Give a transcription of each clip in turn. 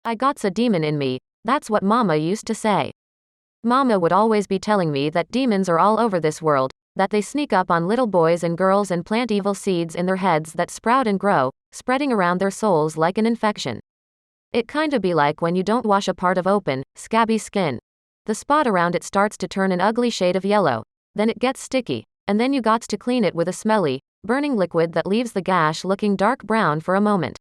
I got's a demon in me, that's what Mama used to say. Mama would always be telling me that demons are all over this world, that they sneak up on little boys and girls and plant evil seeds in their heads that sprout and grow, spreading around their souls like an infection. It kinda be like when you don't wash a part of open, scabby skin. The spot around it starts to turn an ugly shade of yellow, then it gets sticky, and then you gots to clean it with a smelly, burning liquid that leaves the gash looking dark brown for a moment.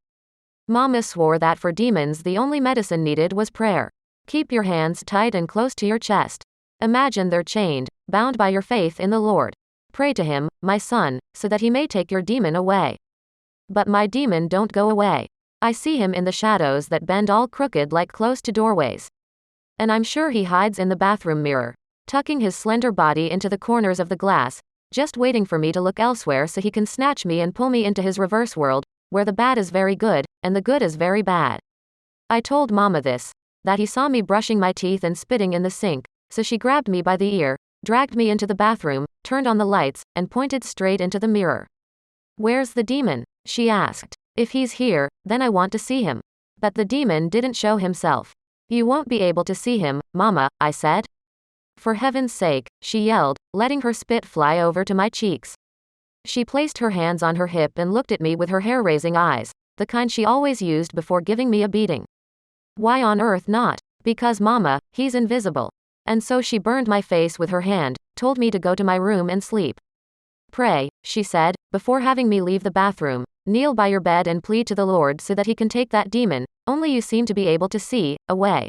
Mama swore that for demons the only medicine needed was prayer. Keep your hands tight and close to your chest. Imagine they're chained, bound by your faith in the Lord. Pray to him, my son, so that he may take your demon away. But my demon don't go away. I see him in the shadows that bend all crooked like close to doorways. And I'm sure he hides in the bathroom mirror, tucking his slender body into the corners of the glass, just waiting for me to look elsewhere so he can snatch me and pull me into his reverse world, where the bad is very good, and the good is very bad. I told Mama this, that he saw me brushing my teeth and spitting in the sink, so she grabbed me by the ear, dragged me into the bathroom, turned on the lights, and pointed straight into the mirror. "Where's the demon?" she asked. "If he's here, then I want to see him." But the demon didn't show himself. "You won't be able to see him, Mama," I said. "For heaven's sake," she yelled, letting her spit fly over to my cheeks. She placed her hands on her hip and looked at me with her hair-raising eyes, the kind she always used before giving me a beating. Why on earth not? Because Mama, he's invisible. And so she burned my face with her hand, told me to go to my room and sleep. "Pray," she said, before having me leave the bathroom, "kneel by your bed and plead to the Lord so that he can take that demon, only you seem to be able to see, away."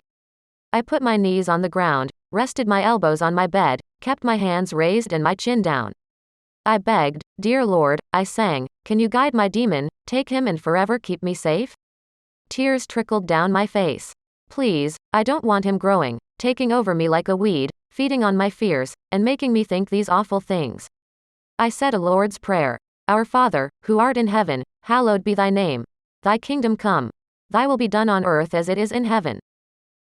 I put my knees on the ground, rested my elbows on my bed, kept my hands raised and my chin down. I begged, "Dear Lord," I sang, "can you guide my demon, take him and forever keep me safe?" Tears trickled down my face. Please, I don't want him growing, taking over me like a weed, feeding on my fears, and making me think these awful things. I said a Lord's Prayer. "Our Father, who art in heaven, hallowed be thy name. Thy kingdom come. Thy will be done on earth as it is in heaven."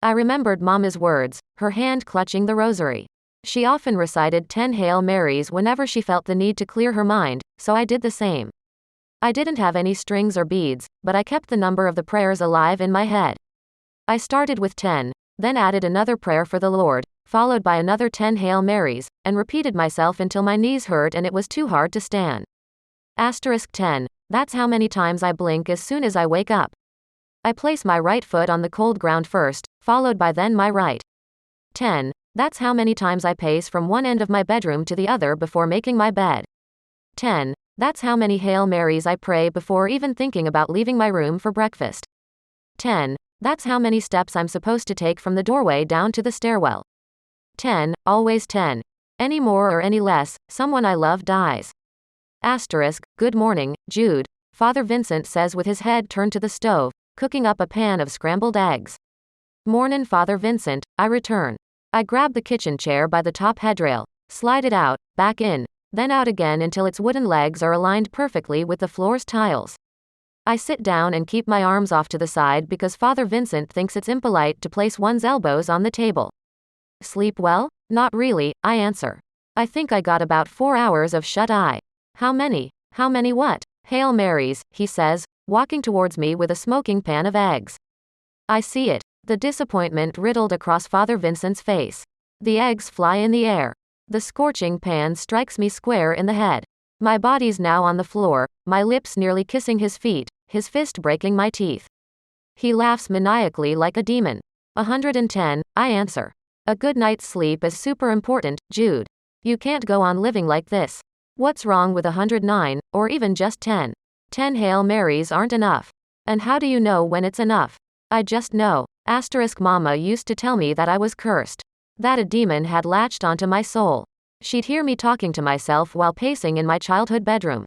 I remembered Mama's words, her hand clutching the rosary. She often recited 10 Hail Marys whenever she felt the need to clear her mind, so I did the same. I didn't have any strings or beads, but I kept the number of the prayers alive in my head. I started with 10, then added another prayer for the Lord, followed by another 10 Hail Marys, and repeated myself until my knees hurt and it was too hard to stand. *10. That's how many times I blink as soon as I wake up. I place my right foot on the cold ground first, followed by then my right. 10. That's how many times I pace from one end of my bedroom to the other before making my bed. 10. That's how many Hail Marys I pray before even thinking about leaving my room for breakfast. 10. That's how many steps I'm supposed to take from the doorway down to the stairwell. 10. Always 10. Any more or any less, someone I love dies. Good morning, Jude, Father Vincent says with his head turned to the stove, cooking up a pan of scrambled eggs. "Mornin', Father Vincent," I return. I grab the kitchen chair by the top headrail, slide it out, back in, then out again until its wooden legs are aligned perfectly with the floor's tiles. I sit down and keep my arms off to the side because Father Vincent thinks it's impolite to place one's elbows on the table. "Sleep well?" "Not really," I answer. "I think I got about 4 hours of shut-eye." "How many?" "How many what?" "Hail Marys," he says, walking towards me with a smoking pan of eggs. I see it. The disappointment riddled across Father Vincent's face. The eggs fly in the air. The scorching pan strikes me square in the head. My body's now on the floor, my lips nearly kissing his feet, his fist breaking my teeth. He laughs maniacally like a demon. 110, I answer. "A good night's sleep is super important, Jude. You can't go on living like this. What's wrong with 109, or even just 10? 10 Hail Marys aren't enough. And how do you know when it's enough?" "I just know. Mama used to tell me that I was cursed. That a demon had latched onto my soul. She'd hear me talking to myself while pacing in my childhood bedroom.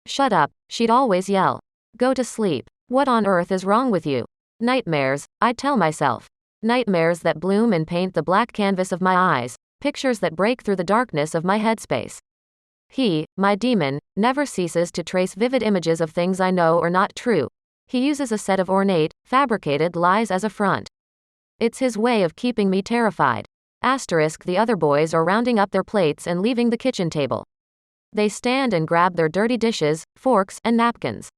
Shut up, she'd always yell. Go to sleep. What on earth is wrong with you? Nightmares, I'd tell myself. Nightmares that bloom and paint the black canvas of my eyes, pictures that break through the darkness of my headspace. He, my demon, never ceases to trace vivid images of things I know are not true. He uses a set of ornate, fabricated lies as a front. It's his way of keeping me terrified. The other boys are rounding up their plates and leaving the kitchen table. They stand and grab their dirty dishes, forks, and napkins.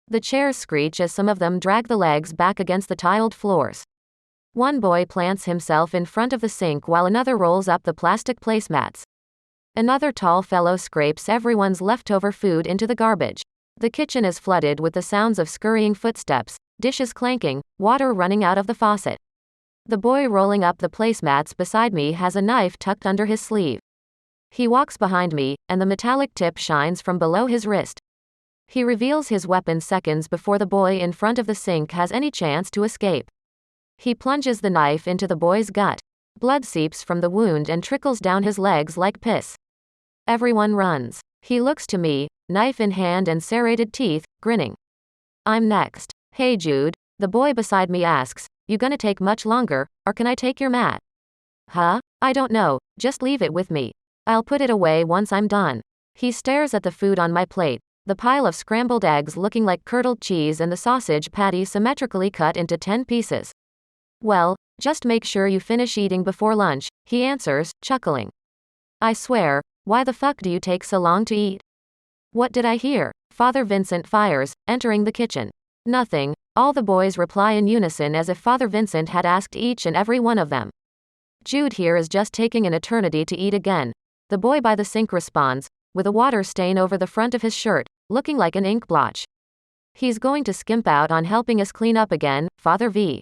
The chairs screech as some of them drag the legs back against the tiled floors. One boy plants himself in front of the sink while another rolls up the plastic placemats. Another tall fellow scrapes everyone's leftover food into the garbage. The kitchen is flooded with the sounds of scurrying footsteps, dishes clanking, water running out of the faucet. The boy rolling up the placemats beside me has a knife tucked under his sleeve. He walks behind me, and the metallic tip shines from below his wrist. He reveals his weapon seconds before the boy in front of the sink has any chance to escape. He plunges the knife into the boy's gut. Blood seeps from the wound and trickles down his legs like piss. Everyone runs. He looks to me, knife in hand and serrated teeth, grinning. I'm next. Hey Jude, the boy beside me asks, you gonna take much longer, or can I take your mat? Huh? I don't know, just leave it with me. I'll put it away once I'm done. He stares at the food on my plate, the pile of scrambled eggs looking like curdled cheese and the sausage patty symmetrically cut into 10 pieces. Well, just make sure you finish eating before lunch, he answers, chuckling. I swear, why the fuck do you take so long to eat? What did I hear? Father Vincent fires, entering the kitchen. Nothing. All the boys reply in unison as if Father Vincent had asked each and every one of them. Jude here is just taking an eternity to eat again. The boy by the sink responds, with a water stain over the front of his shirt, looking like an ink blotch. He's going to skimp out on helping us clean up again, Father V.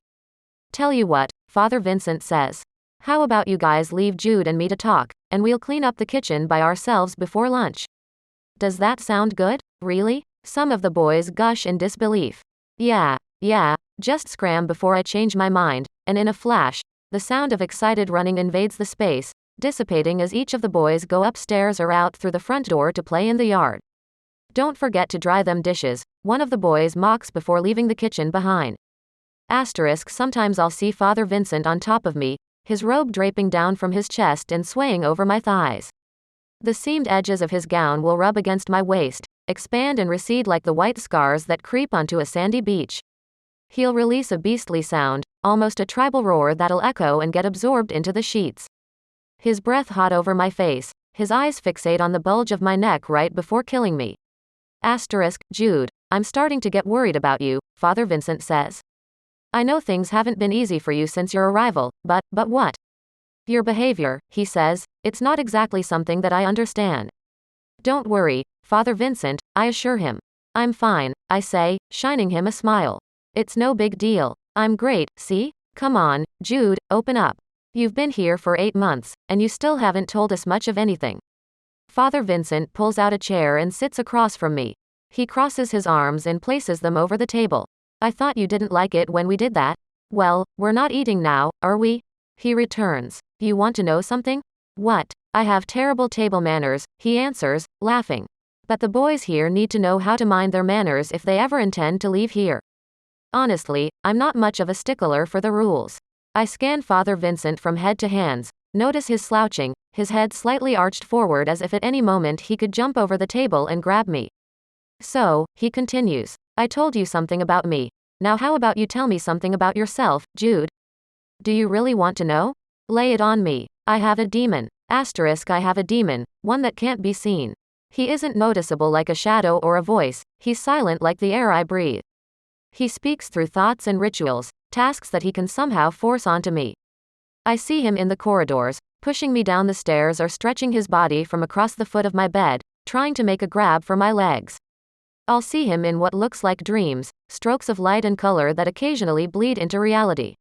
Tell you what, Father Vincent says. How about you guys leave Jude and me to talk, and we'll clean up the kitchen by ourselves before lunch? Does that sound good? Really? Some of the boys gush in disbelief. Yeah, just scram before I change my mind, and in a flash, the sound of excited running invades the space, dissipating as each of the boys go upstairs or out through the front door to play in the yard. Don't forget to dry them dishes, one of the boys mocks before leaving the kitchen behind. Sometimes I'll see Father Vincent on top of me, his robe draping down from his chest and swaying over my thighs. The seamed edges of his gown will rub against my waist, expand and recede like the white scars that creep onto a sandy beach. He'll release a beastly sound, almost a tribal roar that'll echo and get absorbed into the sheets. His breath hot over my face, his eyes fixate on the bulge of my neck right before killing me. Jude, I'm starting to get worried about you, Father Vincent says. I know things haven't been easy for you since your arrival, but what? Your behavior, he says, it's not exactly something that I understand. Don't worry, Father Vincent, I assure him. I'm fine, I say, shining him a smile. It's no big deal. I'm great, see? Come on, Jude, open up. You've been here for 8 months, and you still haven't told us much of anything. Father Vincent pulls out a chair and sits across from me. He crosses his arms and places them over the table. I thought you didn't like it when we did that. Well, we're not eating now, are we? He returns. You want to know something? What? I have terrible table manners, he answers, laughing. But the boys here need to know how to mind their manners if they ever intend to leave here. Honestly, I'm not much of a stickler for the rules. I scan Father Vincent from head to hands, notice his slouching, his head slightly arched forward as if at any moment he could jump over the table and grab me. So, he continues, I told you something about me. Now how about you tell me something about yourself, Jude? Do you really want to know? Lay it on me. I have a demon. I have a demon, one that can't be seen. He isn't noticeable like a shadow or a voice, he's silent like the air I breathe. He speaks through thoughts and rituals, tasks that he can somehow force onto me. I see him in the corridors, pushing me down the stairs or stretching his body from across the foot of my bed, trying to make a grab for my legs. I'll see him in what looks like dreams, strokes of light and color that occasionally bleed into reality.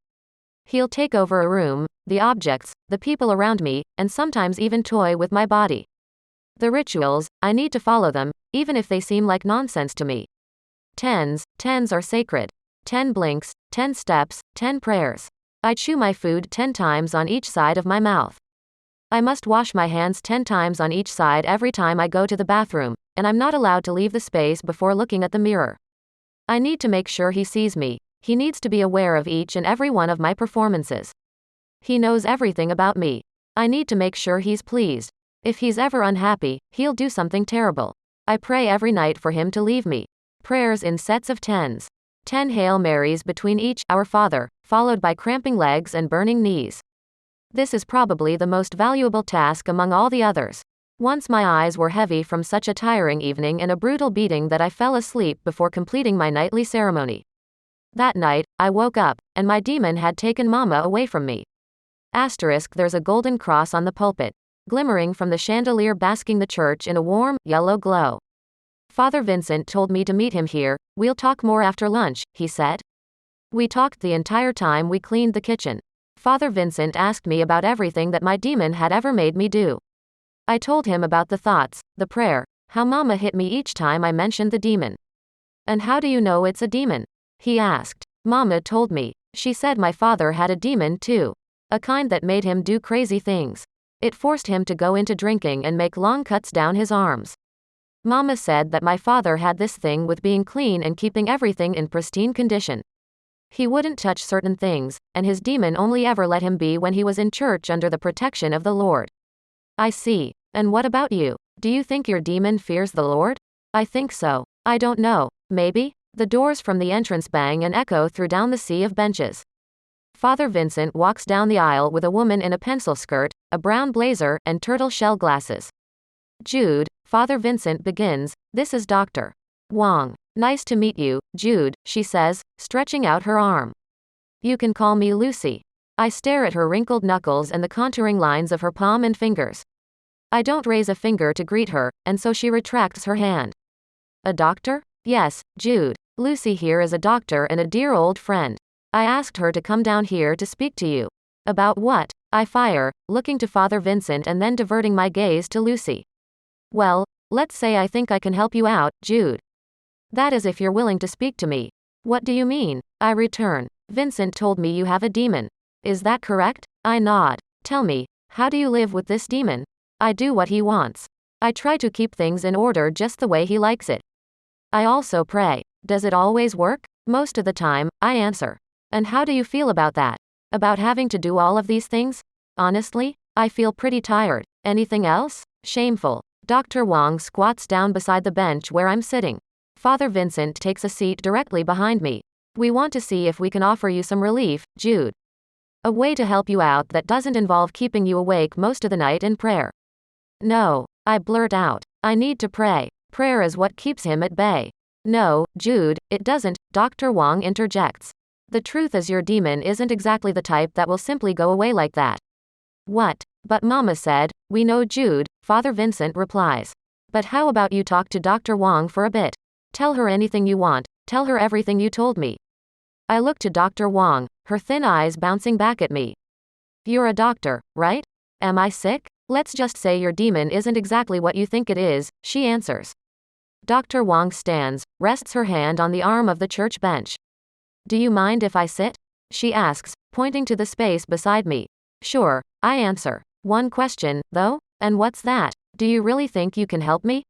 He'll take over a room, the objects, the people around me, and sometimes even toy with my body. The rituals, I need to follow them, even if they seem like nonsense to me. Tens are sacred. 10 blinks, 10 steps, 10 prayers. I chew my food 10 times on each side of my mouth. I must wash my hands 10 times on each side every time I go to the bathroom, and I'm not allowed to leave the space before looking at the mirror. I need to make sure he sees me. He needs to be aware of each and every one of my performances. He knows everything about me. I need to make sure he's pleased. If he's ever unhappy, he'll do something terrible. I pray every night for him to leave me. Prayers in sets of 10s. 10 Hail Marys between each Our Father, followed by cramping legs and burning knees. This is probably the most valuable task among all the others. Once my eyes were heavy from such a tiring evening and a brutal beating that I fell asleep before completing my nightly ceremony. That night, I woke up, and my demon had taken Mama away from me. There's a golden cross on the pulpit, glimmering from the chandelier basking the church in a warm, yellow glow. Father Vincent told me to meet him here. We'll talk more after lunch, he said. We talked the entire time we cleaned the kitchen. Father Vincent asked me about everything that my demon had ever made me do. I told him about the thoughts, the prayer, how Mama hit me each time I mentioned the demon. And how do you know it's a demon? He asked. Mama told me. She said my father had a demon too. A kind that made him do crazy things. It forced him to go into drinking and make long cuts down his arms. Mama said that my father had this thing with being clean and keeping everything in pristine condition. He wouldn't touch certain things, and his demon only ever let him be when he was in church under the protection of the Lord. I see. And what about you? Do you think your demon fears the Lord? I think so. I don't know. Maybe? The doors from the entrance bang and echo through down the sea of benches. Father Vincent walks down the aisle with a woman in a pencil skirt, a brown blazer, and turtle shell glasses. Jude, Father Vincent begins, this is Dr. Wong. Nice to meet you, Jude, she says, stretching out her arm. You can call me Lucy. I stare at her wrinkled knuckles and the contouring lines of her palm and fingers. I don't raise a finger to greet her, and so she retracts her hand. A doctor? Yes, Jude. Lucy here is a doctor and a dear old friend. I asked her to come down here to speak to you. About what? I fire, looking to Father Vincent and then diverting my gaze to Lucy. Well, let's say I think I can help you out, Jude. That is if you're willing to speak to me. What do you mean? I return. Vincent told me you have a demon. Is that correct? I nod. Tell me, how do you live with this demon? I do what he wants. I try to keep things in order just the way he likes it. I also pray. Does it always work? Most of the time, I answer. And how do you feel about that? About having to do all of these things? Honestly, I feel pretty tired. Anything else? Shameful. Dr. Wong squats down beside the bench where I'm sitting. Father Vincent takes a seat directly behind me. We want to see if we can offer you some relief, Jude. A way to help you out that doesn't involve keeping you awake most of the night in prayer. No, I blurt out. I need to pray. Prayer is what keeps him at bay. No, Jude, it doesn't, Dr. Wong interjects. The truth is your demon isn't exactly the type that will simply go away like that. What? But Mama said, we know Jude, Father Vincent replies. But how about you talk to Dr. Wong for a bit? Tell her anything you want, tell her everything you told me. I look to Dr. Wong, her thin eyes bouncing back at me. You're a doctor, right? Am I sick? Let's just say your demon isn't exactly what you think it is, she answers. Dr. Wong stands, rests her hand on the arm of the church bench. Do you mind if I sit? She asks, pointing to the space beside me. Sure, I answer. One question, though? And what's that? Do you really think you can help me?